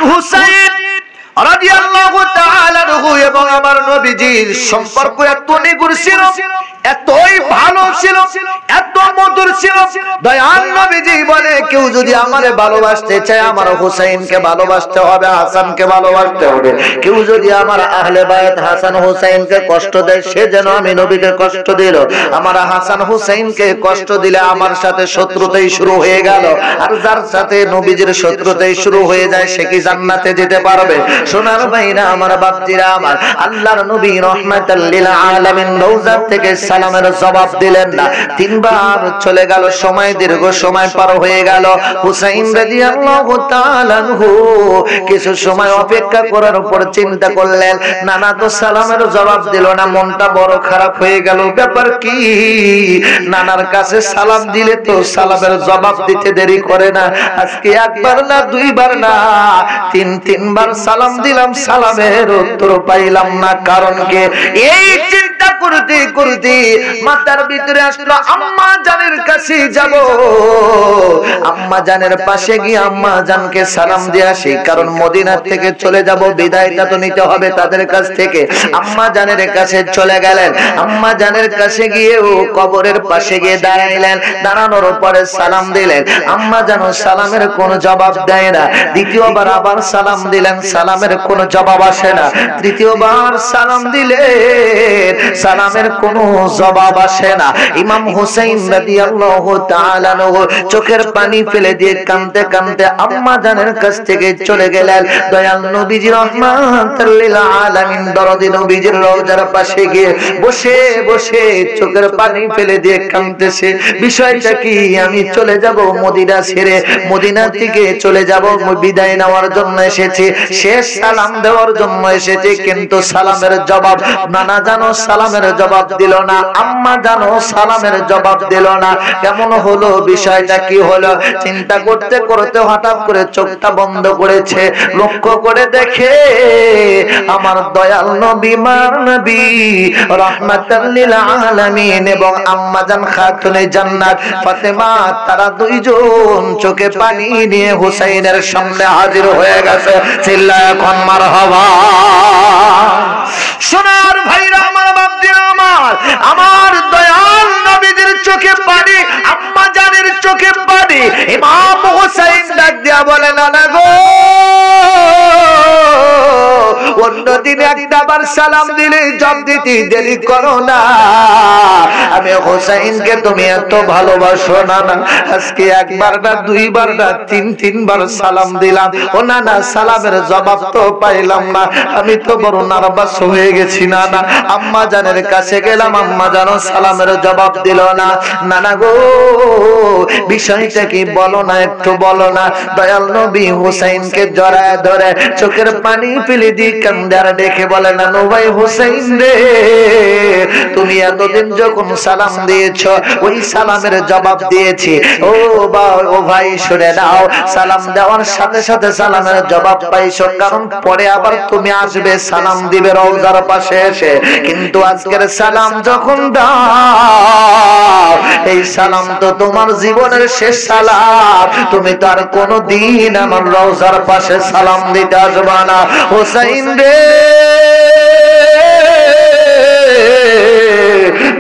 হুসাইন রাদিয়াল্লাহু তাআলা আনহু এবং আমার নবীজির সম্পর্ক এত নিগুড় ছিল, এতই ভালো ছিল, এত মধুর ছিল। দয়াল নবীজি বলে কেউ যদি আমারে ভালোবাসতে চায় আমার হুসাইনকে ভালোবাসতে হবে, হাসানকে ভালোবাসতে হবে। কেউ যদি আমার আহলে বায়াত হাসান হুসাইনকে কষ্ট দেয় সে যেন আমি নবীকে কষ্ট দিল। আমার হাসান হুসাইনকে কষ্ট দিলে আমার সাথে শত্রুতাই শুরু হয়ে গেল। আর যার সাথে নবীজির শত্রুতাই শুরু হয়ে যায় সে কি জান্নাতে যেতে পারবে? সোনার ভাইরা আমার, বাপজিরা আমার, আল্লাহর নবী রাহমাতাল লিল আলামিন রওজা থেকে সালামের জবাব দিলেন না। তিনবার চলে গেল, সময় দীর্ঘ সময় পার হয়ে গেল। হুসাইন রাদিয়াল্লাহু তাআলা আনহু কিছু সময় অপেক্ষা করার পর চিন্তা করলেন, নানা তো সালামের জবাব দিল না, মনটা বড় খারাপ হয়ে গেল। ব্যাপার কি? নানার কাছে সালাম দিলে তো সালামের জবাব দিতে দেরি করে না। আজকে একবার না, দুইবার না, তিনবার সালাম দিলাম, সালামের উত্তর পাইলাম না। কারণ কি? এই চিন্তা করতে করতে মাথার ভিতরে আসলো আম্মা জানের কাছে যাব, আম্মা জানের পাশে গিয়ে আম্মা জানকে সালাম দিয়ে আসি। কারণ মদিনা থেকে চলে যাব, বিদায়টা তো নিতে হবে তাদের কাছ থেকে। আম্মা জানের কাছে চলে গেলেন। আম্মা জানের কাছে গিয়ে ও কবরের পাশে গিয়ে দাঁড়াইলেন। দাঁড়ানোর পরে সালাম দিলেন। আম্মা জানো সালামের কোনো জবাব দেয় না। দ্বিতীয়বার আবার সালাম দিলেন, সালামের কোনো জবাব আসে না। তৃতীয়বার সালাম দিলেন, সালামের কোনো জবাব আসে না। ইমাম হুসাইন রাদিয়াল্লাহু তাআলা আনহু চোখের পানি ফেলে দিয়ে কাঁদতে কাঁদতে আম্মা জানের কাছ থেকে চলে গেলেন। দয়াল নবীজি রাহমাতুল লিল আলামিন দরদি নবীজির রওজার পাশে গিয়ে বসে বসে চোখের পানি ফেলে দিয়ে কাঁদতেছে। বিষয়টা কি? আমি চলে যাব মদিনা ছেড়ে, মদিনা থেকে চলে যাব, বিদায় নেওয়ার জন্য এসেছি, শেষ সালাম দেওয়ার জন্য এসেছি, কিন্তু সালামের জবাব নানা জানো সালামের জবাব দিল না, আম্মা জানো সালামের জবাব দিল না। কেমন হলো? বিষয়টা কি হলো? চিন্তা করতে করতে হঠাৎ করে চোখটা বন্ধ করেছে, লক্ষ্য করে দেখে আমার দয়াল নবী মার নবী রাহমাতাল লিল আলামিন এবং আম্মা জান খাতুনে জান্নাত ফাতেমা, তারা দুইজন চোখে পানি নিয়ে হুসাইনের সামনে হাজির হয়ে গেছে। চিল্লায় এখন মারহাবা। সোনার ভাইরা আমার, বাপজিরা আমার, আমার দয়াল নবীদের চোখে পানি, আম্মা জানের চোখে পানি। ইমাম হুসাইন ডাক দিয়া বলে, নানা গো, অন্যদিন একবার সালাম দিলে জব দিতে দেরি করো না। আমি হুসাইনকে তুমি এত ভালোবাসো না, আজকে একবার না, দুইবার না, তিনবার সালাম দিলাম, ও না না, সালামের জবাব তো পাইলাম না। আমি তো বড় নার্ভাস হয়ে গেছি। না না, আম্মা জানের কাছে গেলাম, আম্মা জানো সালামের জবাব দিল না। নানা গো, বিষয়টা কি বলো না, একটু বলো না। দয়াল নবী হুসাইনকে জড়ায় ধরে চোখের পানি ফেলে দিয়ে কান্দার দেখে বলে, নানু ভাই হুসাইন রে, তুমি এতদিন যখন সালাম দিয়েছ ওই সালামের জবাব দিয়েছি। ও ভাই শুনে নাও, সালাম দেওয়ার সাথে সাথে সালামের জবাব পাইছো, কারণ পরে আবার তুমি আসবে সালাম দিবে রওজার পাশে এসে। কিন্তু আজকের সালাম যখন দাও, এই সালাম তো তোমার জীবনের শেষ সালাম, তুমি তো আর কোনদিন আমার রওজার পাশে সালাম দিতে আসবে না। হুসাইন রে,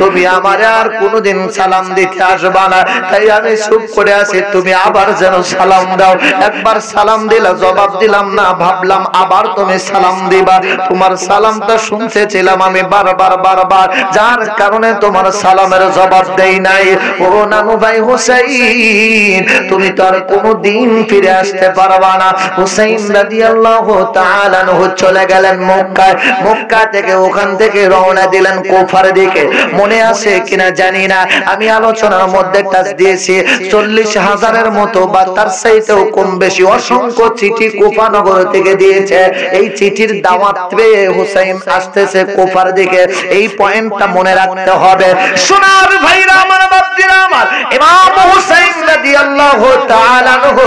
তুমি আমারে আর কোনদিন সালাম দিতে আসবা না, তাই আমি চুপ করে আছি, তুমি আবার যেন সালাম দাও। একবার সালাম দিলা, জবাব দিলাম না, ভাবলাম আবার তুমি সালাম দিবা। তোমার সালামটা শুনতেছিলাম আমি বারবার, যার কারণে তোমার সালামের জবাব দেই নাই। ও নানু ভাই হুসাইন, তুমি তো আর কোনদিন ফিরে আসতে পারবা না। হুসাইন রাদিয়াল্লাহু তাআলা আনহু চলে গেলেন মক্কায়। মক্কা থেকে ওখান থেকে রওনা দিলেন কুফার দিকে। মনে আছে কিনা জানি না, আমি আলোচনার মধ্যে টাচ দিয়েছি 40,000-এর মতো বা তার চাইতেও কম বেশি অসংখ্য চিঠি কুফা নগর থেকে দিয়েছে। এই চিঠির দাওয়াত পেয়ে হুসাইন আসতেছে কুফার দিকে। এই পয়েন্টটা মনে রাখতে হবে। সোনার ভাইরা আমার, বাপজিরা আমার, ইমাম হুসাইন রাদিয়াল্লাহু তাআলা আনহু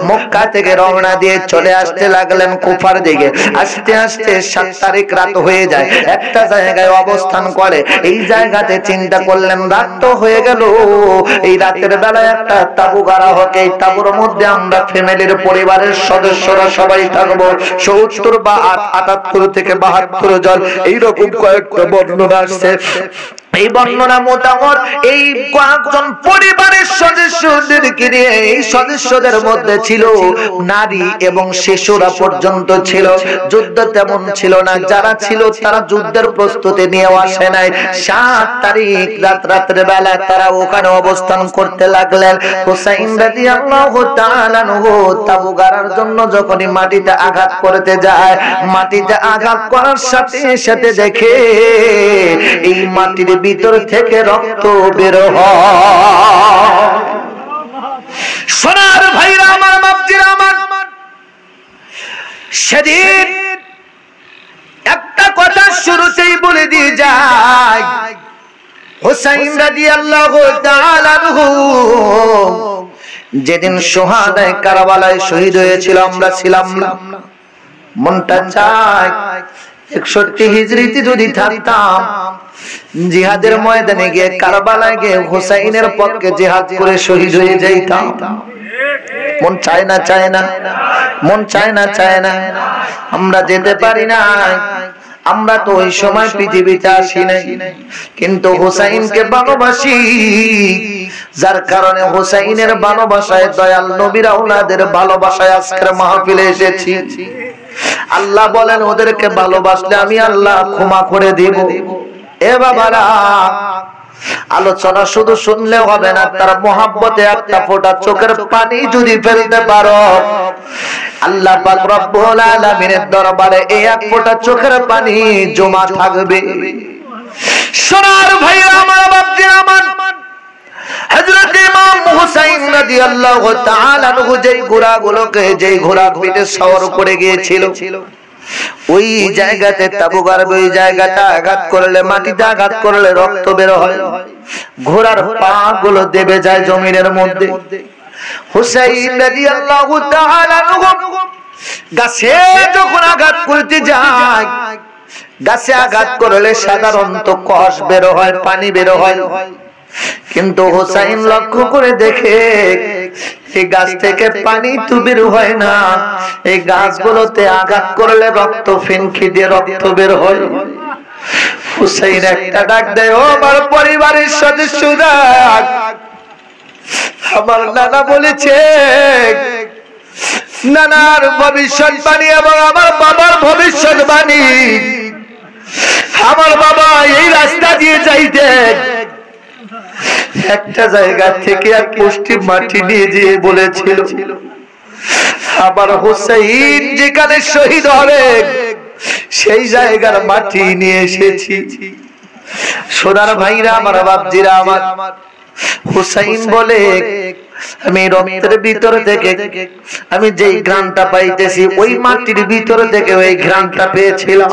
মক্কা মক্কা থেকে রওনা দিয়ে চলে আসতে লাগলেন কুফার দিকে। আস্তে আস্তে 7 তারিখ রাত হয়ে যায়, একটা জায়গায় অবস্থান করে। এই জায়গাতে চিন্তা করলেন রাত তো হয়ে গেল, এই রাতের বেলায় একটা তাবু গাড়া হোক, এই তাবুর মধ্যে আমরা ফ্যামিলির পরিবারের সদস্যরা সবাই থাকবো। 70 বা 78 থেকে 72 জন এইরকম কয়েকটা বর্ণনা আসছে। এই বর্ণনা মোতামত এই কয়েকজন পরিবারের সদস্যদেরকে নিয়ে, এই সদস্যদের মধ্যে ছিল নারী এবং শিশুরা পর্যন্ত ছিল। যুদ্ধ তেমন ছিল না, যারা ছিল তারা যুদ্ধের প্রস্তুতি নিয়ে আসে নাই। 7 তারিখ রাতের বেলা তারা ওখানে অবস্থান করতে লাগলেন। হুসাইন রাদিয়াল্লাহু তাআলা আনহু তাবু গাড়ার জন্য যখনই মাটিতে আঘাত করতে যায়, মাটিতে আঘাত করার সাথে সাথে দেখে এই মাটির ভিতর থেকে রক্ত বের হয়। সোনার ভাইরা আমার, বাপজিরা আমার, সেদিন একটা কথা শুরুতেই বলে দিয়ে যায়, হুসাইন রাদিয়াল্লাহু তাআলা আনহু যেদিন শুহাদায়ে কারবালায় শহীদ হয়েছিল আমরা ছিলাম না। মনটা চায় 61 হিজরিতে যদি থাকতাম, জিহাদের ময়দানে গিয়ে কারবালায় গিয়ে হুসাইনের পক্ষে জিহাদ করে শহীদ হয়ে যাইতাম। মন চায় না, চায় না, মন চায় না, চায় না। আমরা যেতে পারি না, আমরা তো ওই সময় পৃথিবীতে আসি নাই, কিন্তু হুসাইনকে ভালোবাসি, যার কারণে হুসাইনের ভালোবাসায়, দয়াল নবীর আওলাদের ভালোবাসায় আজকের মাহফিলে এসেছি। আল্লাহ বলেন ওদেরকে ভালোবাসলে আমি আল্লাহ ক্ষমা করে দিব। এ বাবারা, আলোচনা শুধু শুনলে হবে না, তার মহব্বতে একটা ফোঁটা চোখের পানি যদি ফেলতে পারো, আল্লাহ পাক রব্বুল আলামিনের দরবারে এই এক ফোঁটা চোখের পানি জমা থাকবে। সোনার ভাইরা আমার, বাপজিরা আমার, হযরত ইমাম হুসাইন রাদিয়াল্লাহু তাআলা আনহু যেই ঘোড়াগুলোকে, যেই ঘোড়ার পিঠে সওয়ার করে গিয়েছিল, ওই জায়গাতে তাবু গাড়বে, ওই জায়গাটা আঘাত করলে, মাটিতে আঘাত করলে রক্ত বের হয়, ঘোড়ার পা গুলো দেবে যায় জমিনের মধ্যে। হুসাইন রাদিয়াল্লাহু তাআলা আনহু গাছে যখন আঘাত করতে যায়, গাছে আঘাত করলে সাধারণত কষ বের হয়, পানি বের হয়, কিন্তু হুসাইন লক্ষ্য করে দেখে এই গাছ থেকে পানি তো বের হয় না, এই গাছগুলোতে আঘাত করলে রক্ত ফিনকি দিয়ে রক্ত বের হয়। হুসাইন একটা ডাক দেয়, ও আমার পরিবারের সদস্যরা, আমার নানা বলেছে, নানার ভবিষ্যৎবাণী এবং আমার বাবার ভবিষ্যৎবাণী, আমার বাবা এই রাস্তা দিয়ে যাইতেন, একটা জায়গা থেকে এক মুষ্টি মাটি নিয়ে যেয়ে বলেছিল আমার হুসাইন যেখানে শহীদ হবে সেই জায়গার মাটি নিয়ে এসেছি। সোনার ভাইরা আমার, বাপজিরা আমার, হুসাইন বলে আমি রক্তের ভিতর থেকে আমি যেই ঘ্রাণটা পাইতেছি, ওই মাটির ভিতর থেকে ওই ঘ্রাণটা পেয়েছিলাম।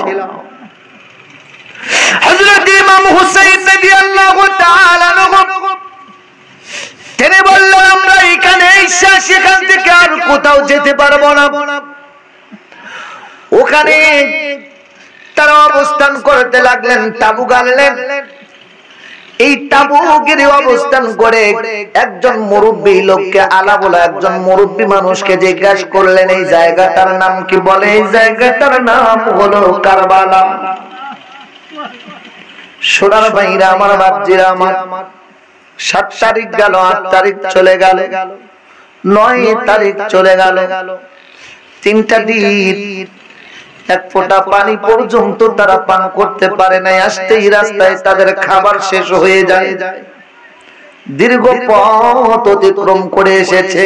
হযরত ইমাম হুসাইন রাদিয়াল্লাহু তাআলা আনহু তিনি বললেন, আমরা এখানে এসে সেখান থেকে আর কোথাও যেতে পারবো না। ওখানে তারা অবস্থান করতে লাগলেন, তাবু গাড়লেন। এই তাবু গিরে অবস্থান করে একজন মুরব্বী লোককে, আলা বলা একজন মুরব্বী মানুষকে জিজ্ঞাসা করলেন, এই জায়গাটার নাম কি? বলে এই জায়গাটার নাম হলো কারবালা। সোনার ভাইরা আমার, বাপজিরা আমার, 7 তারিখ গেল, 8 তারিখ চলে গেল, 9 তারিখ চলে গেল, 3টা দিন এক ফোঁটা পানি পর্যন্ত তারা পান করতে পারে নাই। আসতেই রাস্তায় তাদের খাবার শেষ হয়ে যায়। দীর্ঘ পথ অতিক্রম করে এসেছে,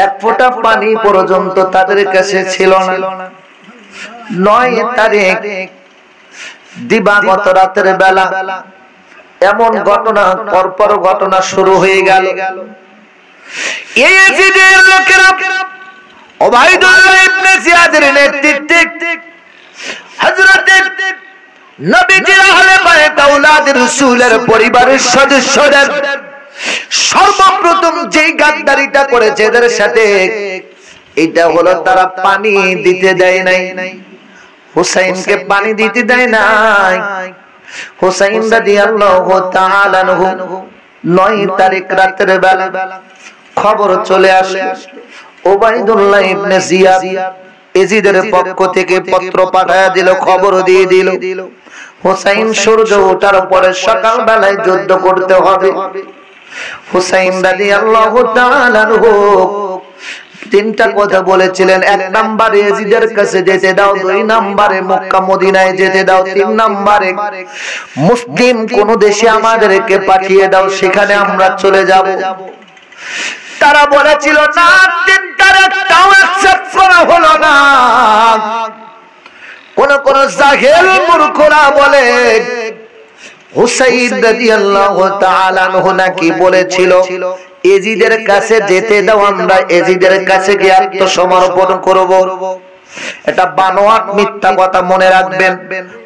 এক ফোঁটা পানি পর্যন্ত তাদের কাছে ছিল না। 9 তারিখ দিবাগত রাতের বেলা এমন ঘটনা পরপর ঘটনা শুরু হয়ে গেল। এই ইয়াজিদের লোকেরা উবাইদুল্লাহ ইবনে জিয়াদের নেতৃত্বে হযরত নবীজির আহলে বাইত আওলাদ রাসূলের পরিবারের সদস্যদের সর্বপ্রথম যেই গাদ্দারিটা করেছে এদের সাথে, এটা হলো তারা পানি দিতে দেয় নাই, হুসাইনকে পানি দিতে দেয় নাই। হুসাইন রাদিয়াল্লাহু তাআলা আনহু 9 তারিখ রাতের বেলা খবর চলে আসলো, উবাইদুল্লাহ ইবনে জিয়াদ এজিদের পক্ষ থেকে পত্র পাঠায় দিল, খবর দিয়ে দিল হুসাইন সূর্য ওঠার পরে সকাল বেলায় যুদ্ধ করতে হবে। হুসাইন রাদিয়াল্লাহু তাআলা আনহু তিনটা কথা বলেছিলেন, 1 নম্বরে এজিদের কাছে যেতে দাও, 2 নম্বরে মক্কা মদিনায় যেতে দাও, 3 নম্বরে মুসলিম কোন দেশে আমাদেরকে পাঠিয়ে দাও, সেখানে আমরা চলে যাব। তারা বলেছিল না, তিনটার একটাও অ্যাকসেপ্ট করা হলো না। কোন জাহেল মূর্খরা বলে হুসাইন রাদিয়াল্লাহু তাআলা আনহু নাকি বলেছিল এজিদের কাছে যেতে দাও, আমরা এজিদের কাছে গিয়ে আত্মসমর্পণ করব। এটা বানোয়াট মিথ্যা কথা, মনে রাখবেন।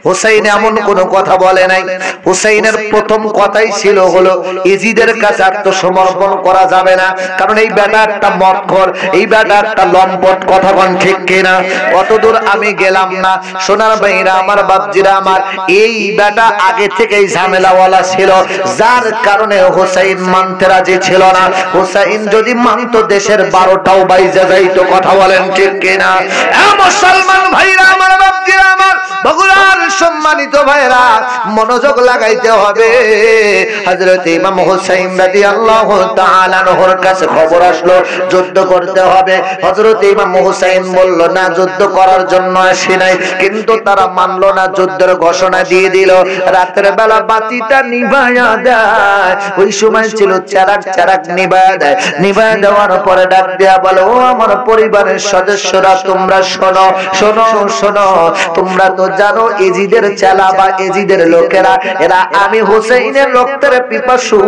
হুসাইন এমন কোন কথা বলে নাই। হুসাইনের প্রথম কথাই ছিল হলো এজিদের কাছে আত্মসমর্পণ করা যাবে না, কারণ এই বেটা একটা মক্কর, এই বেটা একটা লম্পট, কথা কোন ঠিক কিনা? অতদূর আমি গেলাম না। সোনার ভাইরা আমার, বাপজিরা আমার, এই বেটা আগে থেকেই ঝামেলাওয়ালা ছিল, যার কারণে হুসাইন মানতে রাজি ছিল না। হুসাইন যদি মানত দেশের 12টাও বাইজে যাইতো, কথা বলেন ঠিক কিনা? মুসলমান ভাইরা আমার, বাপজিরা আমার, বগুড়ার সম্মানিত ভাইরা, মনোযোগ লাগাইতে হবে। হযরত ইমাম হুসাইন রাদিয়াল্লাহু তাআলা আনহুর কাছে খবর আসলো যুদ্ধ করতে হবে। হযরত ইমাম হুসাইন বলল না, যুদ্ধ করার জন্য আসি নাই, কিন্তু তারা মানলো না, যুদ্ধের ঘোষণা দিয়ে দিল। রাতের বেলা বাতিটা নিভায়া দেয়, ওই সময় ছিল চারাক নিভায়া দেয়। নিভায়া দেওয়ার পরে ডাক দেয়া বলে, ও আমার পরিবারের সদস্যরা, তোমরা শোনো শোনো শোনো, তোমরা তো জানো এজিদের চেলা বা এজিদের লোকেরা, এরা আমি হুসাইনের রক্তের পিপাসু,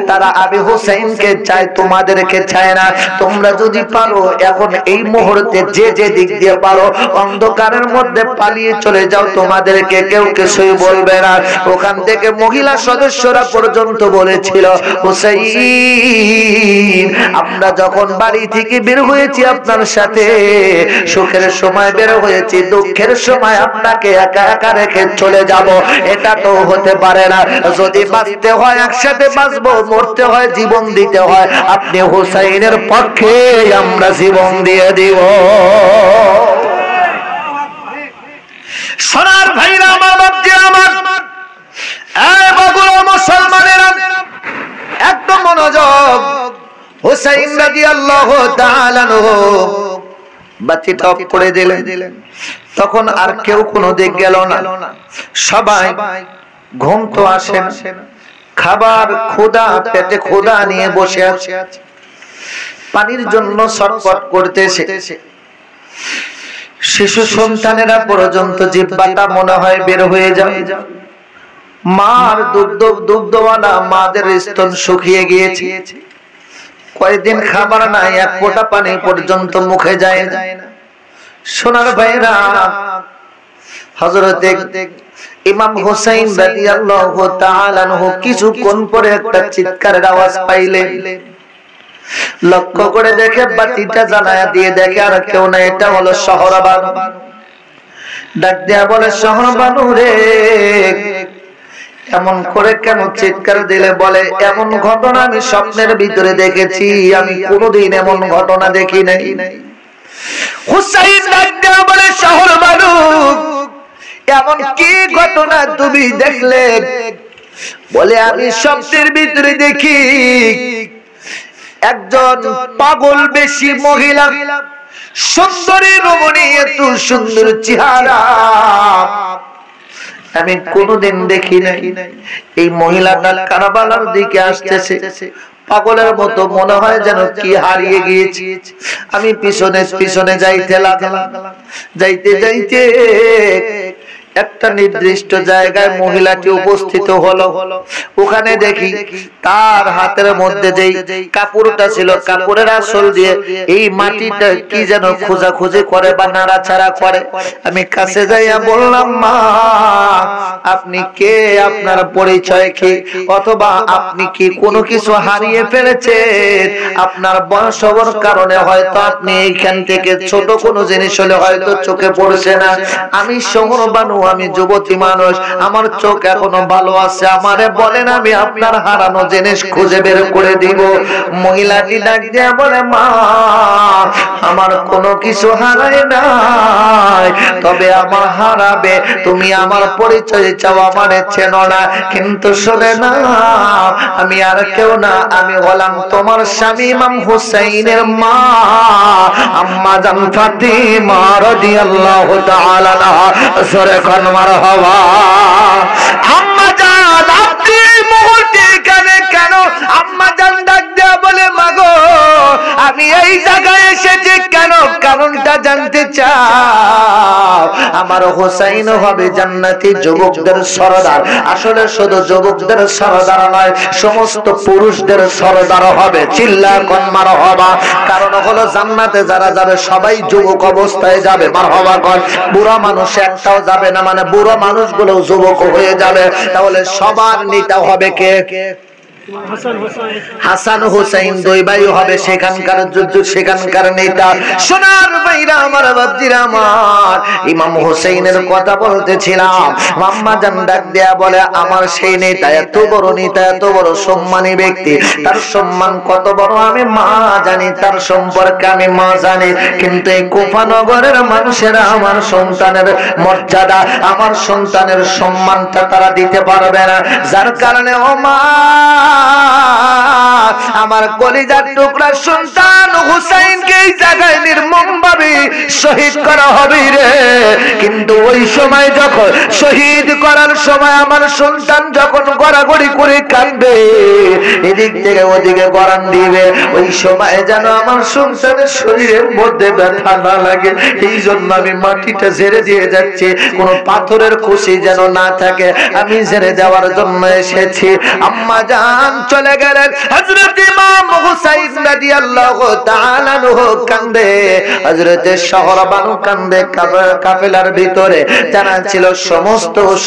তারা আমি হুসাইনকে চায়, তোমাদেরকে চায় না। তোমরা যদি পারো এখন এই মুহূর্তে যে যে দিক দিয়ে পারো অন্ধকারের মধ্যে পালিয়ে চলে যাও, তোমাদেরকে কেউ কিছুই বলবে না। ওখান থেকে মহিলা সদস্যরা পর্যন্ত বলেছিল, হুসাইন আমরা যখন বাড়ি থেকে বের হয়েছি আপনার সাথে, সুখের সময় বের হয়েছি, দুঃখের সময় আপনাকে একা একা রেখে চলে যাব, এটা তো হতে পারে না। যদি বাঁচতে হয় একসাথে বাঁচবো, মরতে হয় জীবন দিতে হয়, আপনি হুসাইনের পক্ষে, আমরা জীবন দিয়ে দিব। সোনার ভাইরা আমার, বাপজিরা আমার, এই বগুড়ার মুসলমানেরা একদম মনোযোগ। হুসাইন রাদিয়াল্লাহু তাআলা আনহু বাতি টপ করে দিলেন। তখন আর কেউ কোনো দিক গেল না, সবাই ঘুম তো আসে না, খাবার ক্ষুধা, পেটে ক্ষুধা নিয়ে বসে আছে, পানির জন্য ছটফট করতেছে। শিশু সন্তানেরা পর্যন্ত জিহ্বাটা মনে হয় বের হয়ে যায়। মার দুগ্ধওয়ালা মাদের স্তন শুকিয়ে গিয়েছে, কয়েকদিন খাবার নাই, এক ফোঁটা পানি পর্যন্ত মুখে যায় না। সোনার ভাইরা, হযরত ইমাম হুসাইন রাদিয়াল্লাহু তাআলা আনহু কিছুক্ষণ পরে একটা চিৎকারের আওয়াজ পাইলেন। লক্ষ্য করে দেখে বাতিটা জ্বালায়া দিয়ে দেখে আর কেউ না, এটা হলো শহরবানু। ডাক দেয়া বলে, শহরবানু রে, এমন করে কেন চিৎকার দিলে? বলে, এমন ঘটনা আমি স্বপ্নের ভিতরে দেখেছি, আমি কোনোদিন এমন ঘটনা দেখি নাই। হুসাইন ডাক দেয়া বলে, শহরবানু এমন কি ঘটনা তুমি দেখলে? বলে, আমি স্বপ্নের ভিতরে দেখি একজন পাগল বেশি মহিলা, সুন্দরী রমণী, এত সুন্দর চেহারা আমি কোনোদিন দেখি নাই। এই মহিলাটা কারবালার দিকে আসতেছে, পাগলের মতো মনে হয় যেন কি হারিয়ে গিয়েছি। আমি পিছনে পিছনে যাইতে লাগলাম, যাইতে যাইতে একটা নির্দিষ্ট জায়গায় মহিলাটি উপস্থিত হলো। ওখানে দেখি তার হাতের মধ্যে যেই কাপড়টা ছিল, কাপড়ের আঁচল দিয়ে এই মাটিটা কি যেন খোঁজাখুঁজি করে বা নাড়াচাড়া করে। আমি কাছে যাইয়া বললাম, মা আপনি কে, আপনার পরিচয় কি, অথবা আপনি কি কোনো কিছু হারিয়ে ফেলেছেন? আপনার বয়স হওয়ার কারণে হয়তো আপনি এইখান থেকে ছোট কোনো জিনিস হলে হয়তো চোখে পড়ছে না। আমি শহর বানু, আমি যুবতী মানুষ, আমার চোখ এখনো ভালো আছে, আমারে বলেন আমি আপনার হারানো জিনিস খুঁজে বের করে দিব। মহিলাটি ডাক দিয়ে বলে, মা আমার কোনো কিছু হারায় নাই, তবে আমার হারাবে। তুমি আমার পরিচয় চাও, আমারে চেনো না, কিন্তু শুনে না আমি আর কেউ না, আমি হলাম তোমার স্বামী ইমাম হুসাইনের মা, আম্মা জান ফাতিমা রাদিয়াল্লাহু তাআলা আনহা। সরে কোন মারহাবা। আম্মা জান আপনি মুহূর্তে এখানে কেন? আম্মা জান ডাক দেয়া বলে, মাগো আমি এই জায়গায় এসেছি কেন, কারণটা জানতে চাও? আমার হুসাইন হবে জান্নাতি যুবকদের সরদার। আসলে শুধু যুবকদের সরদার নয়, সমস্ত পুরুষদের সরদার হবে। চিল্লা কোন মারহাবা। কারণ হলো জান্নাতে যারা যাবে সবাই যুবক অবস্থায় যাবে। মারহাবা কোন। বুড়া মানুষ একটাও যাবে না, মানে বুড়া মানুষগুলো যুবক হয়ে যাবে। তাহলে সবার নেতা হবে কে? হাসান হুসাইন দুই ভাই হবে সেখানকার যুদ্ধ, সেখানকার নেতা। সোনার ভাইরা আমার, বাপজিরা আমার, ইমাম হুসাইনের কথা বলতেছিলাম। আম্মা জান ডাক দেয়া বলে, আমার সেই নেতা এত বড় নেতা, এত বড় সম্মানী ব্যক্তি, তার সম্মান কত বড় আমি মা জানি, তার সম্পর্কে আমি মা জানি, কিন্তু এই কুফা নগরের মানুষেরা আমার সন্তানের মর্যাদা, আমার সন্তানের সম্মানটা তারা দিতে পারবে না। যার কারণে ও মা, আমার কলিজার টুকরা সন্তান হুসাইনকে এই জায়গায় নির্মমভাবে শহীদ করা হবে রে। কিন্তু ওই সময় যখন শহীদ করার সময় আমার সন্তান যখন গড়াগড়ি করে কাঁদবে, এদিক থেকে ওদিকে গড়ান দিবে, ওই সময় যেন আমার সন্তানের শরীরের মধ্যে ব্যথা না লাগে, এই জন্য আমি মাটিটা ঝেড়ে দিয়ে যাচ্ছি, কোনো পাথরের খুশি যেন না থাকে, আমি ঝেড়ে দেওয়ার জন্য এসেছি। আম্মা জান চলে গেলেন। হযরত ইমাম হুসাইন রাদিয়াল্লাহু তাআলা আনহু কান্দে, হযরত শাহরবানু কান্দে। কাফেলার ভিতরে যারা ছিল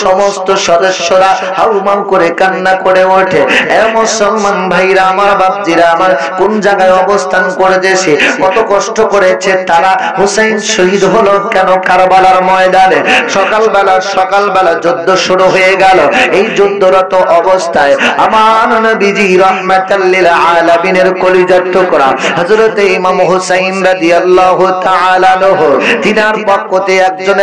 সমস্ত সদস্যরা হাউমাউ করে কান্না করে ওঠে। এ মুসলমান ভাইরা আমার, বাপজিরা আমার, কোন জায়গায় অবস্থান করেছে, কত কষ্ট করেছে তারা। হুসাইন শহীদ হলো কেন? কারবালার ময়দানে সকালবেলা যুদ্ধ শুরু হয়ে গেল। এই যুদ্ধরত অবস্থায় আমার নবীজি রাহমাতাল লিল আলামিনের কলিজার টুকরা হযরত ইমাম হুসাইন রাদিয়াল্লাহু তাআলা আনহু, তিনার পক্ষতে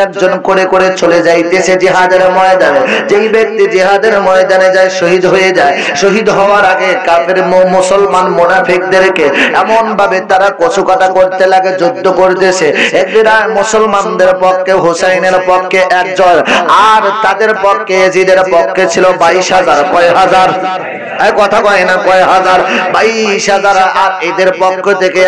একজন করে চলে যাইতেছে জিহাদের ময়দানে। যেই ব্যক্তি জিহাদের ময়দানে যায় শহীদ হয়ে যায়, শহীদ হওয়ার আগে কাফের মুসলমান মুনাফিকদেরকে এমন ভাবে তারা কচুকাটা করতে লাগে, যুদ্ধ করতেছে। একদিরা মুসলমানদের পক্ষে হুসাইনের পক্ষে একজন, আর তাদের পক্ষে ইয়াজিদের পক্ষে ছিল 22,000। কয় হাজার? কথা কয় না, কয় হাজার? 22,000। আর এদের পক্ষ থেকে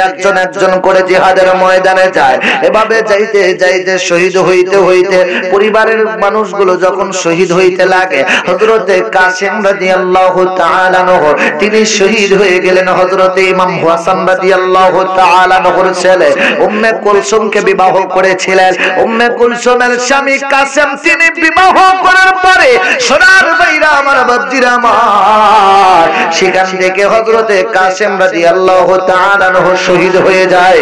একজন করে জিহাদের ময়দানে যায়। এভাবে যাইতে শহীদ হইতে পরিবারের মানুষগুলো যখন শহীদ হইতে লাগে, হযরতে কাসিম রাদিয়াল্লাহু তাআলা আনহু তিনি শহীদ হয়ে গেলেন। হযরতে ইমাম হাসান রাদিয়াল্লাহু তাআলা আনহুর ছেলে উম্মে কুলসুমকে বিবাহ করেছিলেন। উম্মে কুলসুমের স্বামী কাসিম তিনি বিবাহ করার পরে সোনার ভাইরা আমার, বাপজিরা আমার, সেখান থেকে হযরতে কাসিম রাদিয়াল্লাহু তাআলা আনহু শহীদ হয়ে যায়।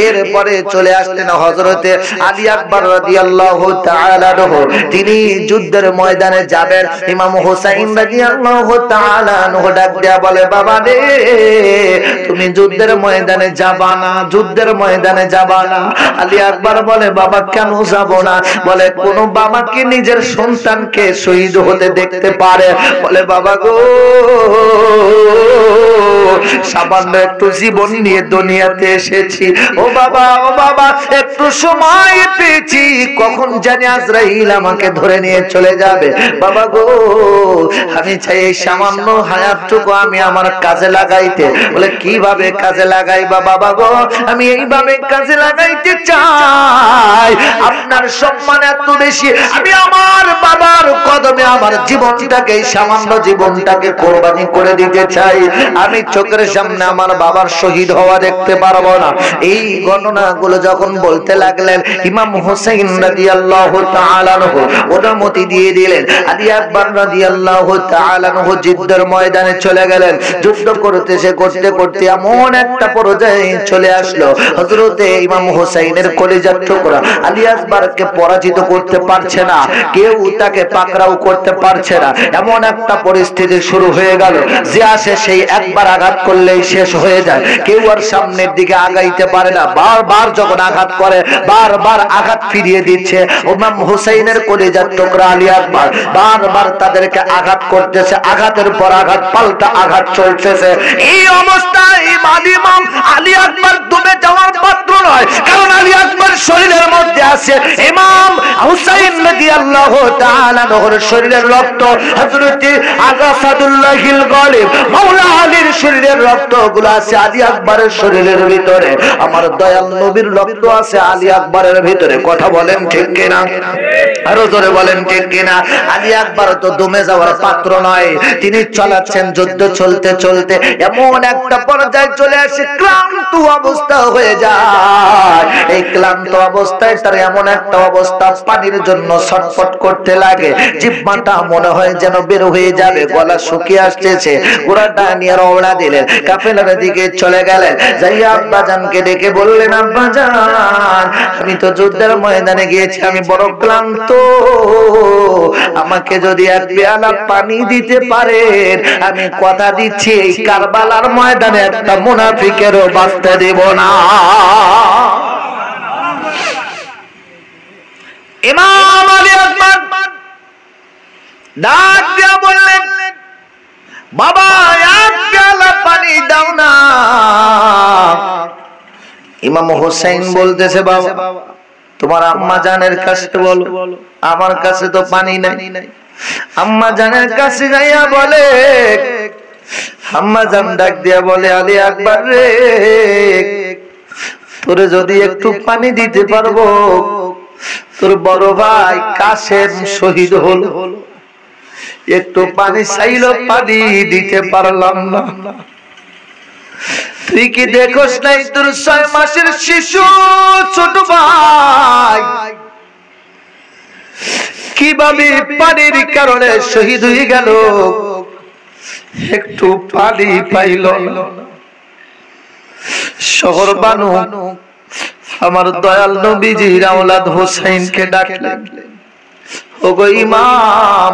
এরপরে চলে আসলেন হযরতে আলী আকবর রাদিয়াল্লাহু তাআলা আনহু, তিনি যুদ্ধের ময়দানে যাবেন। ইমাম হুসাইন রাদিয়াল্লাহু তাআলা আনহু ডাক দেয়া বলে, বাবা রে তুমি যুদ্ধের ময়দানে যাবা না, যুদ্ধের ময়দানে যাবা না। আলী আকবর বলে, বাবা কেন যাব না? বলে, কোন বাবা কি নিজের সন্তানকে শহীদ হতে দেখতে পারে? বলে, বাবা গো, সামান্য একটু জীবন নিয়ে দুনিয়াতে এসেছি, ও বাবা একটু সময় পেয়েছি, কখন জানি আজরাইল আমাকে ধরে নিয়ে চলে যাবে। বাবা গো, আমি চাই এই সামান্য হায়াতটুকু আমি আমার কাজে লাগাইতে। বলে কিভাবে কাজে লাগাইবা বাবা গো? আমি এইভাবে কাজে লাগাইতে চাই, আপনার সম্মান এত বেশি, আমি আমার বাবার কদমে আমার জীবনটাকে, এই সামান্য জীবনটাকে কোরবানি করে দিতে চাই। আমি চোখের সামনে আমার বাবার শহীদ হওয়া দেখতে পারবো না। এই ঘটনাগুলো যখন বলতে লাগলেন, ইমাম হোসেন রাদিয়াল্লাহু তাআলা আনহু অনুমতি দিয়ে দিলেন। আলী আকবর রাদিয়াল্লাহু তাআলা আনহু যুদ্ধের ময়দানে চলে গেলেন। যুদ্ধ করতেছে করতে করতে এমন একটা পর্যায়ে চলে আসলো, হযরতে ইমাম হোসেনের কলিজার টুকরা আলী আকবরকে পরাজিত করতে পারছে না, কেউ তাকে পাকড়াও করতে পারছে না। এমন একটা পরিস্থিতি শুরু হয়ে গেল, যে আসে সেই একবার আঘাত করলেই শেষ হয়ে যায়, কেউ আর সামনের দিকে আগাইতে পারে না। বারবার যখন আঘাত করে, বারবার আঘাত ফিরিয়ে দিচ্ছে। ইমাম হোসেনের কলিজার টুকরা আলী আকবর বারবার তাদেরকে আঘাত করতেছে, আঘাতের পর আঘাত, পাল্টা আঘাত চলতেছে। এই অবস্থায় ইমাম আলী আকবর ডুবে যাওয়ার পাত্র নয়, কারণ আলী আকবর শরীরের মধ্যে আছে ইমাম হুসাইন রাদিয়াল্লাহু তাআলা আনহুর শরীরের রক্ত, হযরত আসাদুল্লাহিল গালিব মাওলা আলীর শরীরের রক্তগুলো আছে আলী আকবরের শরীরের ভিতরে। আমার দয়াল নবীর রক্ত আছে আলী আকবরের ভিতরে। কথা বলেন ঠিক কিনা? আরো জোরে বলেন ঠিক কিনা? আলী আকবর তো দমে যাওয়ার পাত্র নয়, তিনি চালাচ্ছেন যুদ্ধ চলতে চলতে এমন একটা পর্যায়ে চলে আসে, ক্লান্ত অবস্থা হয়ে যায়। এই ক্লান্ত অবস্থায় তার এমন একটা অবস্থা, পানির জন্য ছটফট করতে লাগে, জিহ্বাটা মনে হয় যেন বের হয়ে যাবে, গলা শুকিয়ে আসতেছে। ঘোড়াটা নিয়ে রওনা দিলেন, কাফেলার দিকে চলে গেলেন। যাইয়া আব্বাজানকে ডেকে বললেন, আব্বাজান আমি তো যুদ্ধের ময়দানে গিয়েছি, আমি বড় ক্লান্ত, আমাকে যদি এক পেয়ালা পানি দিতে পারেন, আমি কথা দিচ্ছি এই কারবালার ময়দানে একটা মুনাফিকেরও বাঁচতে দেব না। ইমাম আলী আকবর ডাক দিয়া বললেন, বাবা এক পেয়ালা পানি দাও না। ইমাম হোসেন বলতেছে, বাবা তোমার আম্মা জানের কাছে বলো, আমার কাছে তো পানি নাই। আম্মা জানের কাছে যাইয়া বলে, আম্মা জান ডাক দিয়া বলে, আলী আকবর রে, তোরে যদি একটু পানি দিতে পারবো, তোর বড় ভাই কাসেম শহীদ হলো, একটু পানি চাইলো, পানি দিতে পারলাম না। তুই কি দেখোস নাই তোর 6 মাসের শিশু ছোট ভাই কিভাবে পানির কারণে শহীদ হয়ে গেল, একটু পানি পাইল না। শহর বানু আমার দয়াল নবীজির আওলাদ হোসেনকে ডাকলেন, ওগো ইমাম,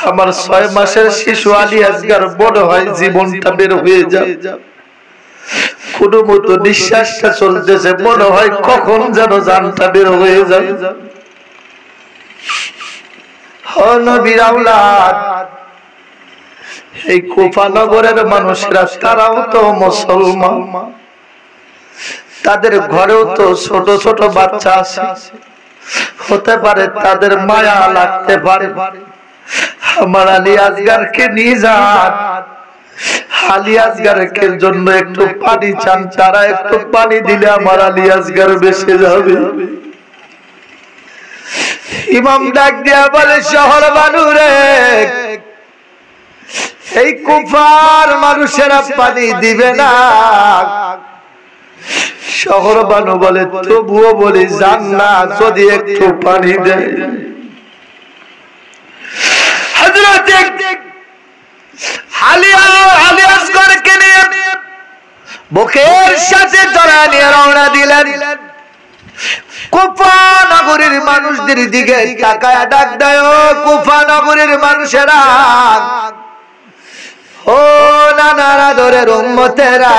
আমার 6 মাসের শিশু আলী আসগর বড় হয় জীবনটা বের হয়ে যায়, কোন মতো নিঃশ্বাসটা চলতেছে, মনে হয় কখন যেন জানটা বের হয়ে যায়। ও নবীর আওলাদ, এই কুফা নগরের মানুষরা তারাও তো মুসলমান, তাদের ঘরেও তো ছোট ছোট বাচ্চা আছে, হতে পারে তাদের মায়া লাগতে পারে। আমার আলী আসগরকে নিয়ে যান, আলী আসগরের জন্য একটু পানি চান, তারা একটু পানি দিলে আমার আলী আসগর বেঁচে যাবে। ইমাম ডাক দিয়া বলে, শহর বানুরে, এই কুফার মানুষেরা পানি দিবে না। শহর বানু বলে, তবুও বলি যান না, যদি একটু পানি দেয়। হযরত আলী আসগরকে নিয়ে বুকের সাথে জড়ায় নিয়ে রওনা দিলেন। কুফা নগরীর মানুষদের দিকে তাকায় ডাক দেয়, ও কুফা নগরীর মানুষেরা, ও নানার আদরের উম্মতেরা,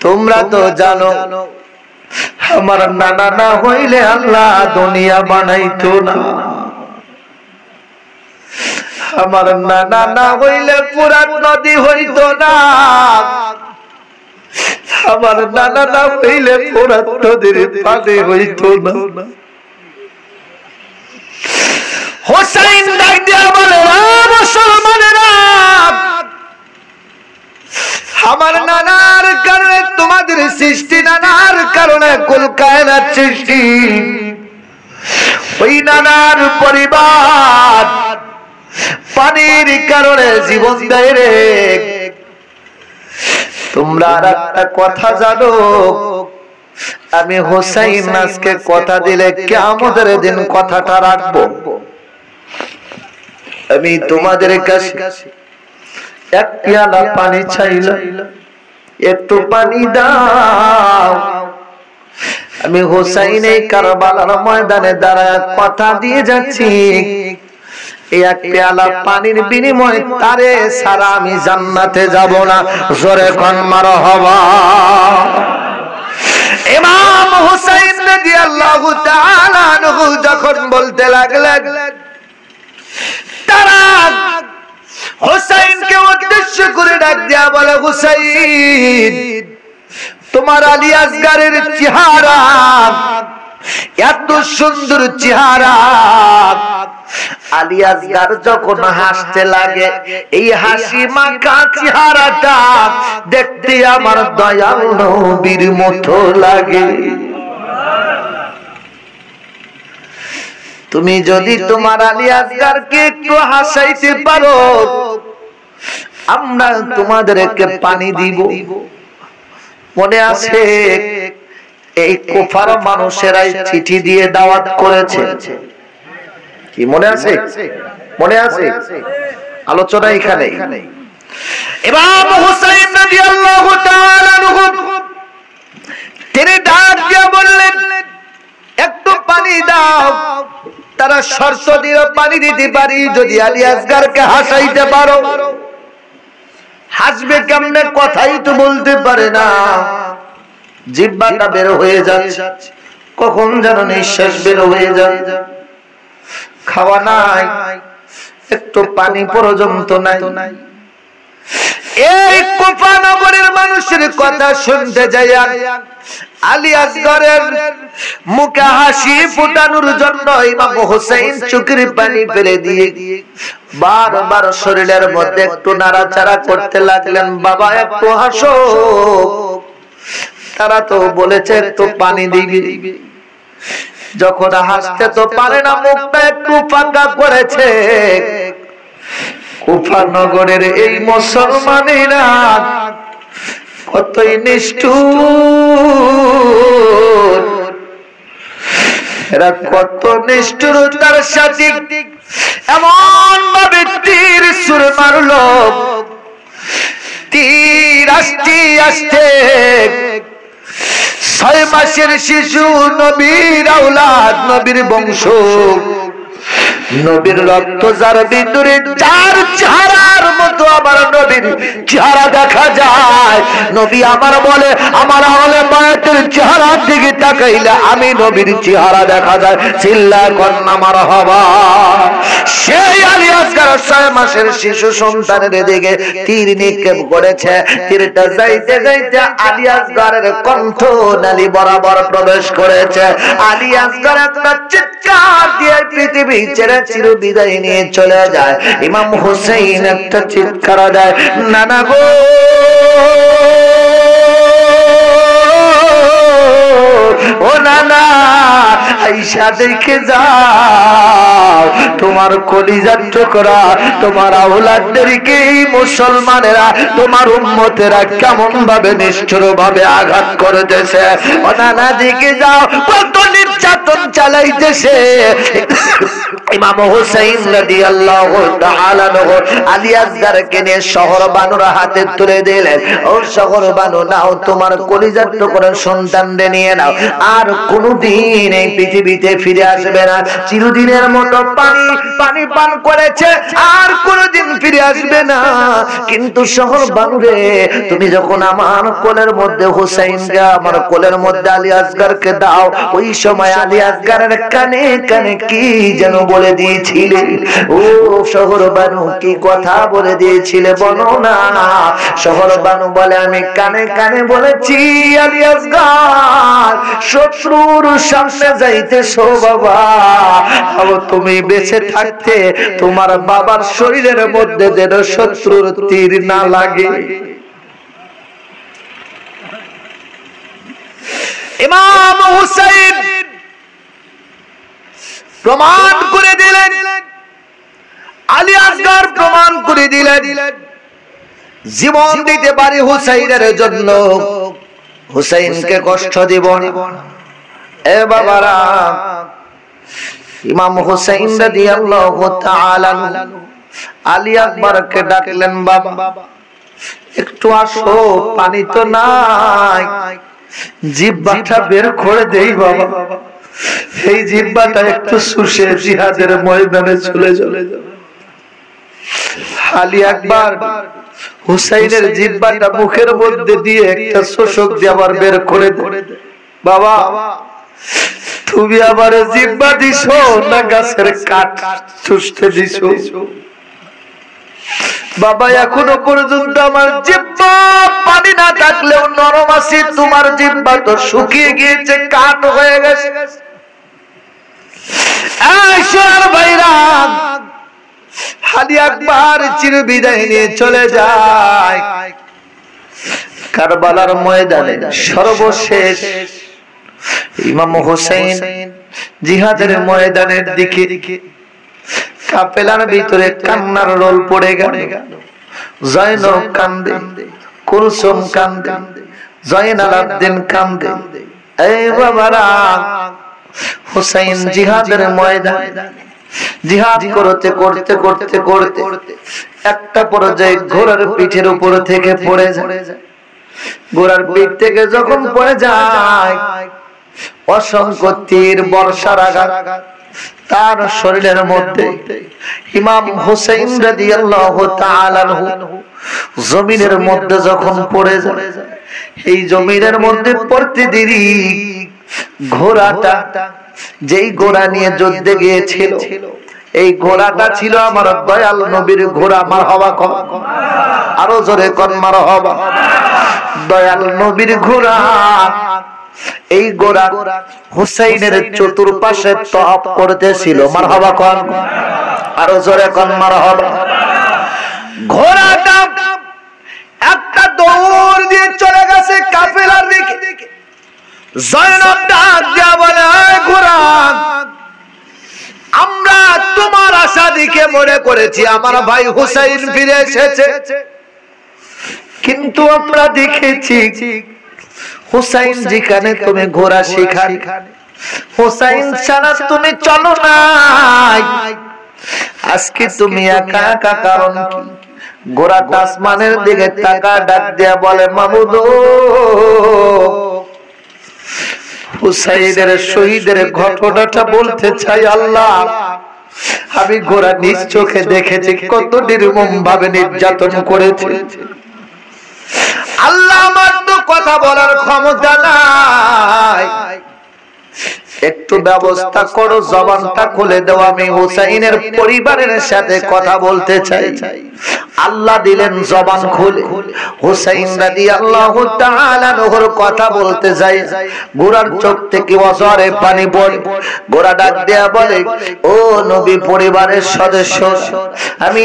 তোমরা তো জানো আমার নানা না হইলে আল্লাহ দুনিয়া বানাইতো না, আমার নানা না হইলে পুরা নদী হইতো না, আমার নানা না হইলে ফোরাত নদীর পানি হইতো না। হোসাইন ডাক দিয়া বলে, মুসলমানেরা, আমার নানার কারণে তোমাদের সৃষ্টি, নানার কারণে কুল কায়নাত সৃষ্টি। ওই নানার পরিবার পানির কারণে জীবন দেয় রে। তোমরা আর একটা কথা জানো, আমি হোসাইন আজকে কথা দিলে কিয়ামতের দিন কথাটা রাখবো। আমি তোমাদের কাছে এক পেয়ালা পানি চাইলাম, একটু পানি দাও। আমি হোসাইন এই কারবালার ময়দানে দাঁড়ায় কথা দিয়ে যাচ্ছি, এক পেয়ালা পানির বিনিময়ে তারে ছাড়া আমি জান্নাতে যাব না। জোরে কোন মারহাবা। ইমাম হোসাইন রাদিয়াল্লাহু তাআলা আনহু যখন বলতে লাগলেন, তারা হোসাইনকে উদ্দেশ্য করে ডাক দিয়া বলে, হোসাইন, তোমার আলী আসগারের চেহারা এত সুন্দর চেহারা। আলী আসগার যখন হাসতে লাগে, এই হাসি মাখা চেহারাটা দেখতে আমার দয়াল নবীর মতো লাগে। তুমি যদি তোমার আলী আসগারকে একটু হাসাইতে পারো, আমরা তোমাদেরকে পানি দিব। মনে আছে এই কুফার মানুষেরাই চিঠি দিয়ে দাওয়াত করেছে, কি মনে আছে? মনে আছে? আলোচনা এখানে। ইমাম হুসাইন রাদিয়াল্লাহু তাআলা আনহু তিনি ডাক দিয়ে বললেন, একটু পানি দাও। তারা শর্ত দিয়ে পানি দিতে পারি যদি আলী আসগারকে হাসাইতে পারো। হাসবে কেমনে? কথাই তো বলতে পারে না, জিহ্বাটা বের হয়ে যাচ্ছে, কখন যেন নিঃশ্বাস বের হয়ে যায়। খাওয়া নাই, একটু পানি পর্যন্ত নাই। এই কুফা নগরের মানুষের কথা শুনতে যাই আলী আসগরের মুখে হাসি ফোটানোর জন্য ইমাম হোসেন চোখের পানি ফেলে দিয়ে বারবার শরীরের মধ্যে একটু নাড়াচাড়া করতে লাগলেন। বাবা একটু হাসো। তারা তো বলেছে একটু পানি দিবি। যখন হাসতে তো পারে না, মুখটা একটু ফাঁকা করেছে। কুফা নগরের এই মুসলমানেরা কতই নিষ্ঠুর, এরা কত নিষ্ঠুরতার সাথে এমন ভাবে তীর ছুঁড়ে মারলো। তীর আসতে আসতে 6 মাসের শিশু, নবীর আওলাদ, নবীর বংশ, নবীর রক্ত যার ভিতরে, যার চেহারার মতো আমার নবীর চেহারা দেখা যায়। নবী আমার বলে, আমার আহলে বায়াতের চেহারার দিকে তাকাইলে আমি নবীর চেহারা দেখা যায়। চিল্লায় কন্যা মারহাবা। সেই আলী আসগার 6 মাসের শিশু সন্তানের দিকে তীর নিক্ষেপ করেছে। তীরটা যাইতে যাইতে আলী আসগারের কণ্ঠ নালী বরাবর প্রবেশ করেছে। আলী আসগার একটা চিৎকার দিয়ে পৃথিবী ছেড়ে চির বিদায় নিয়ে চলে যায়। ইমাম হোসেন একটা চিৎকার দেয়, নানা গো, ও নানা, আইসা দেখে যাও তোমার কলিজার টুকরা, তোমার আওলাদদেরকে এই মুসলমানেরা, তোমার উম্মতেরা কেমন ভাবে নিষ্ঠুর ভাবে আঘাত করতেছে। ও নানা দেখে যাও কত নির্যাতন চালাইতেছে। ইমাম হোসেন রাদিয়াল্লাহু তাআলা আলী আসগারকে নিয়ে শহর বানুর হাতে তুলে দিলেন। ও শহর বানু, নাও তোমার কলিজার টুকরা সন্তানদের নিয়ে নাও, আর কোনদিন এই পৃথিবীতে ফিরে আসবে না। চিরদিনের মতো পানি পান করেছে, আর কোনদিন ফিরে আসবে না। কিন্তু শহর বানুরে, তুমি যখন আমার কোলের মধ্যে হোসেনকে, আমার কোলের মধ্যে আলী আসগারকে দাও, ওই সময় আলী আসগারের কানে কানে কি যেন বলে বলে দিয়েছিলে? ও শহর বানু কি কথা বলে দিয়েছিলে বলো না। শহর বানু বলে আমি কানে কানে বলেছি আলী আসগর শত্রুর সামনে যাইতেছো বাবা, তুমি বেঁচে থাকতে তোমার বাবার শরীরের মধ্যে যেন শত্রুর তীর না লাগে। ইমাম হুসাইন প্রমাণ করে দিলেন, আলী আসগর প্রমাণ করে দিলেন জীবন দিতে পারি হুসাইনের জন্য, হুসাইনকে কষ্ট দিব না। এ বাবারা, ইমাম হুসাইন রাদিয়াল্লাহু তাআলা আলী আকবরকে ডাকলেন, বাবা একটু আসো, পানি তো নাই, জিহ্বাটা বের করে দেই বাবা, এই জিহ্বাটা একটু শুষে জিহাদের ময়দানে চলে চলে যাবে। আলী আকবর হুসাইনের জিহ্বাটা মুখের মধ্যে দিয়ে একটা শোষক দিয়ে আবার বের করে দেয়। বাবা তুমি আবার জিহ্বা দিছো না গাছের কাঠ শুষতে দিছো? বাবা এখনো পর্যন্ত আমার জিহ্বা পানি না থাকলেও নরম আছে, তোমার জিহ্বা তো শুকিয়ে গিয়েছে, কাঠ হয়ে গেছে। আলী আকবর চির বিদায় নিয়ে চলে যায় কারবালার ময়দানে। সর্বশেষ ইমাম হুসাইন জিহাদের ময়দানের দিকে, কাফেলার ভিতরে কান্নার রোল পড়ে গেল। জয়নব কান্দে, কুলসুম কান্দে, জয়নাল আবদিন কান্দে। এই বাবারা, হুসাইন জিহাদের ময়দানে জিহাদ করতে করতে করতে করতে একটা পর্যায়ে ঘোড়ার পিঠের উপর থেকে পড়ে যায়। ঘোড়ার পিঠ থেকে যখন পড়ে যায়, অসংখ্য তীর বর্ষার আঘাত তার শরীরের মধ্যে। ইমাম হুসাইন রাদিয়াল্লাহু তাআলা জমিনের মধ্যে যখন পড়ে যায়, এই জমিনের মধ্যে পড়তে দেরি ঘোড়াটা, যেই ঘোড়া নিয়ে যুদ্ধে গিয়েছিল, এই ঘোড়াটা ছিল আমার দয়াল নবীর ঘোড়া। মারহাবা কর, আরো জোরে কর মারহাবা। দয়াল নবীর ঘোড়া, এই ঘোড়া হুসাইনের চতুর্পাশে তওয়াফ করতেছিল। মারহাবা কর, আরো জোরে কর মারহাবা। ঘোড়াটা একটা দৌড় দিয়ে চলে গেছে কাফেলার দিকে। জয়নব ডাক দিয়া বলে, ঘোড়া আমরা তোমার আশা দিকে মনে করেছি আমার ভাই হুসাইন ফিরে এসেছে, কিন্তু আমরা দেখেছি হুসাইন যেখানে তুমি ঘোড়া সেখানে হুসাইন ছাড়া তুমি চলো নাই। আজকে তুমি একা একা, কারণ ঘোড়া আসমানের দিকে তাকা ডাক দিয়া বলে, মাবুদ হুসাইনের শহীদের ঘটনাটা বলতে চাই। আল্লাহ আমি ঘোড়া নিজ চোখে দেখেছি কত নির্মম ভাবে নির্যাতন করেছে। আল্লাহ আমার তো কথা বলার ক্ষমতা নাই, একটু ব্যবস্থা করো, জবানটা খুলে দাও, আমি হুসাইনের পরিবারের সাথে কথা বলতে চাই। আল্লাহ দিলেন জবান খুলে। হুসাইন রাদিয়াল্লাহু তাআলা নহর কথা বলতে যায়, ঘোড়ার চোখ থেকে অঝরে পানি পড়ে। ঘোড়া ডাক দেয়া বলে, ও নবী পরিবারের সদস্য, আমি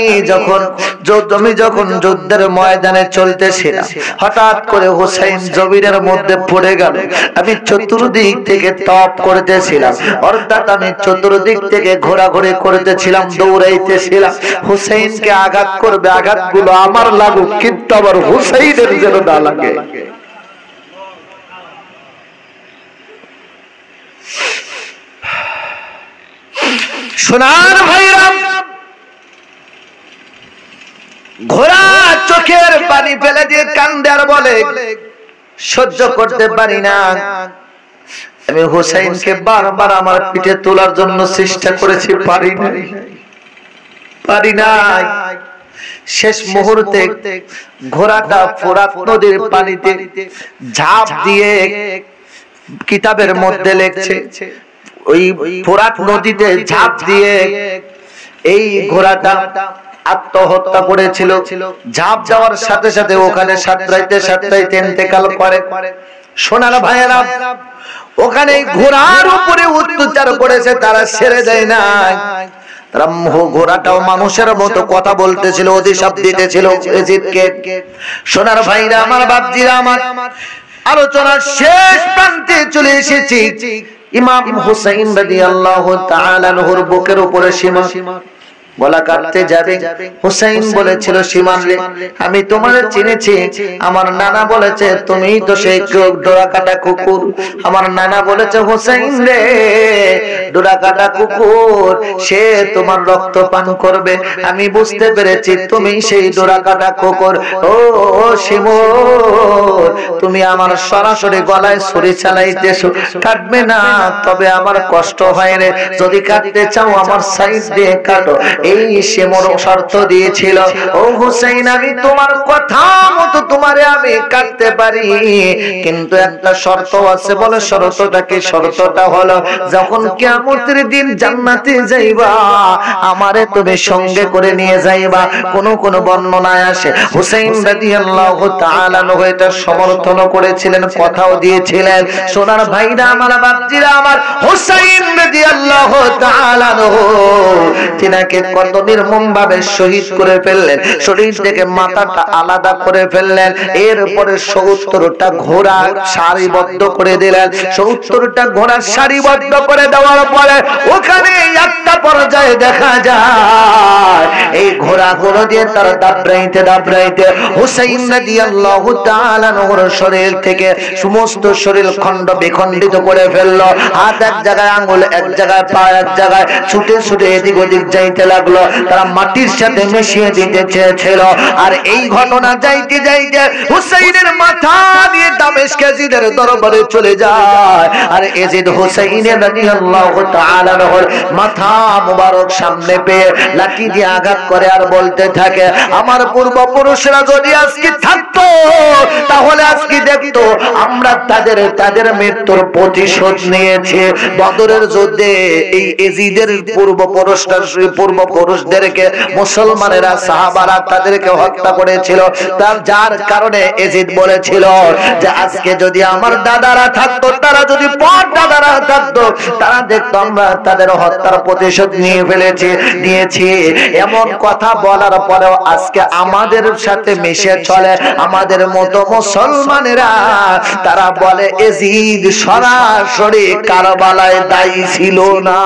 যখন যুদ্ধের ময়দানে চলতেছিলাম, হঠাৎ করে হুসাইন জমিনের মধ্যে পড়ে গেল। আমি চতুর্দিক থেকে তওয়াফ করতেছিলাম, অর্থাৎ আমি চতুর্দিক থেকে ঘোরাঘুরি করতেছিলাম, দৌড়াইতেছিলাম। হুসাইনকে আঘাত করবে, আঘাতগুলো আমার লাগুক, কিন্তু আবার হুসাইনের যেন না লাগে। সোনার ভাইরা, ঘোড়া চোখের পানি ফেলে দিয়ে কান্দে আর বলে, সহ্য করতে পারি না। আমি হুসাইনকে বারবার আমার পিঠে তোলার জন্য চেষ্টা করেছি, পারি নাই। শেষ মুহূর্তে ঘোড়াটা ফোরাত নদীর পানিতে ঝাঁপ দিয়ে, কিতাবের মধ্যে লেখছে ওই ফোরাত নদীতে ঝাঁপ দিয়ে এই ঘোড়াটা আত্মহত্যা করেছিল। ঝাঁপ যাওয়ার সাথে সাথে ওখানে সাতরাইতে ইন্তেকাল করে। সোনার ভাইয়েরা, ওখানে ঘোড়ার উপরে অত্যাচার করেছে, তারা ছেড়ে দেয় না। তারা ঘোড়াটাও মানুষের মতো কথা বলতেছিল, অভিশাপ দিতেছিল এজিদকে। সোনার ভাইরা আমার, বাপজিরা আমার, আলোচনার শেষ প্রান্তে চলে এসেছি। ইমাম হুসাইন রাদিয়াল্লাহু তাআলা আনহুর বুকের উপরে সীমা গলা কাটতে যাবে। হুসাইন বলেছিল, সীমান রে, আমি তোমারে চিনেছি। আমার নানা বলেছে তুমি তো সেই ডোরা কাটা কুকুর। আমার নানা বলেছে, হুসাইন রে, ডোরা কাটা কুকুর সে তোমার রক্ত পান করবে। আমি বুঝতে পেরেছি তুমি সেই ডোরা কাটা কুকুর। ও শিমুর, তুমি আমার সরাসরি গলায় ছুরি চালাইতেছো। কাটবে না, তবে আমার কষ্ট হয় রে। যদি কাটতে চাও আমার সাইড দিয়ে কাটো। এই শিমুর শর্ত দিয়েছিল, ও হুসাইন, আমি তোমার কথা মতো তোমারে আমি কাটতে পারি, কিন্তু একটা শর্ত আছে। বলে শর্তটা কি? শর্তটা হলো, যখন কিয়ামতের দিন জান্নাতে যাইবা আমারে তুমি সঙ্গে করে নিয়ে যাইবা। কোন বর্ণনায় আসে হুসাইন রাদিয়াল্লাহু তাআলা আনহু এটা সমর্থন করেছিলেন, কথাও দিয়েছিলেন। সোনার ভাইরা আমার, বাপজিরা আমার, হুসাইন রাদিয়াল্লাহু তাআলা আনহু তিনাকে কত নির্মম ভাবে শহীদ করে ফেললেন। শরীর থেকে মাথাটা আলাদা করে ফেললেন। এরপরে ৭০টা ঘোড়া সারিবদ্ধ করে দিলেন। ৭০টা ঘোড়া সারিবদ্ধ করে দেওয়ার পরে ওখানে একটা পর্যায়ে দেখা যায় এই ঘোড়াগুলো দিয়ে তারা দাবড়াইতে হুসাইন রাদিয়াল্লাহু তাআলা আনহুর শরীর থেকে সমস্ত শরীর খণ্ড বিখণ্ডিত করে ফেললো। হাত এক জায়গায়, আঙ্গুল এক জায়গায়, পা এক জায়গায়, ছুটে ছুটে এদিক ওদিক যাইতে লাগলো। তারা মাটির সাথে মিশিয়ে দিতে চেয়েছিল। আর এই ঘটনা যাইতে যাইতে হুসাইনের মাথা দিয়ে দামেস্ক এজিদের দরবারে চলে যায়। আর এজিদ হুসাইন রাদিয়াল্লাহু তাআলা আনহুর মাথা মুবারক সামনে পেয়ে লাঠি দিয়ে আঘাত করে আর বলতে থাকে, আমার পূর্বপুরুষরা যদি আজকে থাকতো তাহলে আজকে দেখতো আমরা তাদের মৃত্যুর প্রতিশোধ নিয়েছে। বদরের যুদ্ধে এই এজিদের পূর্বপুরুষদেরকে মুসলমানেরা, সাহাবারা তাদেরকে হত্যা করেছিল। যার কারণে এজিদ বলেছিল যে আজকে যদি আমার দাদারা থাকতো, তারা যদি পর দাদারা থাকতো, তারা দেখতো আমরা তাদের হত্যার প্রতিশোধ নিয়েছি। এমন কথা বলার পরেও আজকে আমাদের সাথে মিশে চলে আমাদের মতো মুসলমানেরা। তারা বলে এজিদ সরাসরি কারবালায় দায়ী ছিল না।